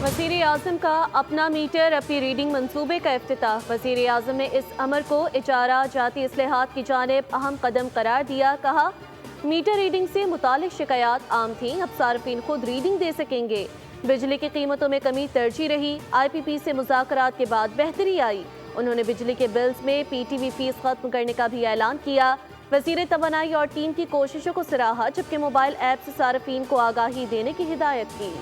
वज़ीर आज़म का अपना मीटर अपनी रीडिंग मंसूबे का इफ्तिताह। वज़ीर आज़म ने इस अमर को इजारा जाती इस्लाहात की जानिब अहम कदम करार दिया। कहा, मीटर रीडिंग से मुतालिक शिकायत आम थी, अब सार्फिन खुद रीडिंग दे सकेंगे। बिजली की कीमतों में कमी तरजीह रही, IPP से मुज़ाकरात के बाद बेहतरी आई। उन्होंने बिजली के बिल्स में PTV फीस खत्म करने का भी ऐलान किया। वज़ीर तवानाई और टीम की कोशिशों को सराहा, जबकि मोबाइल ऐप से सार्फिन को आगाही देने की हिदायत की।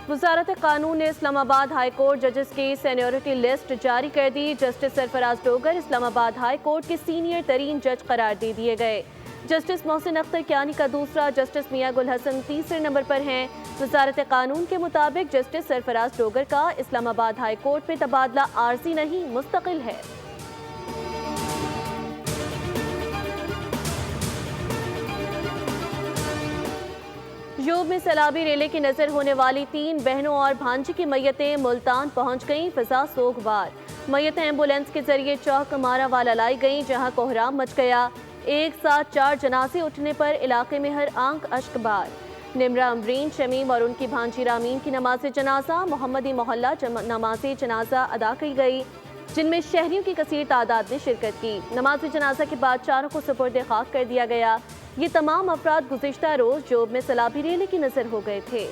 वज़ारत कानून ने इस्लामाबाद हाई कोर्ट जजेस की सीनियरिटी लिस्ट जारी कर दी। Justice Sarfaraz Dogar Islamabad high court के सीनियर तरीन जज करार दे दिए गए। जस्टिस मोहसिन अख्तर कियानी का दूसरा, जस्टिस मियां गुल हसन तीसरे नंबर पर हैं। वज़ारत कानून के मुताबिक जस्टिस सरफराज डोगर का इस्लामाबाद हाई कोर्ट में तबादला आर्जी नहीं, मुस्तकिल है। यूब में सैलाबी रेले की नजर होने वाली 3 बहनों और भांजी की मैयतें मुल्तान पहुंच गईं। फिजा सोगवार, मैयतें एम्बुलेंस के जरिए चौक मारा वाला लाई गईं, जहां कोहराम मच गया। एक साथ 4 जनाजे उठने पर इलाके में हर आंख अश्कबार। निमरा अमरीन शमीम और उनकी भांजी रामीन की नमाज जनाजा मोहम्मदी मोहल्ला नमाज जनाजा अदा की गई, जिनमें शहरियों की कसीर तादाद ने शिरकत की। नमाज जनाजा के बाद चारों को सुपुर्द खाक कर दिया गया। ये तमाम अफराद गुज़िश्ता रोज जोब में सैलाबी रेले की नजर हो गए थे।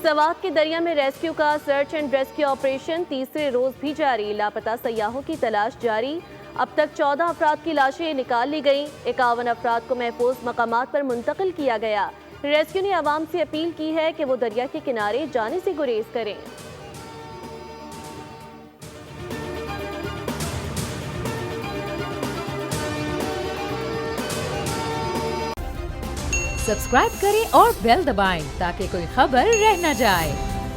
सवात के दरिया में रेस्क्यू का सर्च एंड रेस्क्यू ऑपरेशन तीसरे रोज भी जारी। लापता सयाहों की तलाश जारी। अब तक 14 अफराद की लाशें निकाल ली गईं। 51 अफराद को महफूज मकामात पर मुंतकिल किया गया। रेस्क्यू ने आवाम से अपील की है कि वो दरिया के किनारे जाने से गुरेज करें। सब्सक्राइब करें और बेल दबाएं ताकि कोई खबर रह न जाए।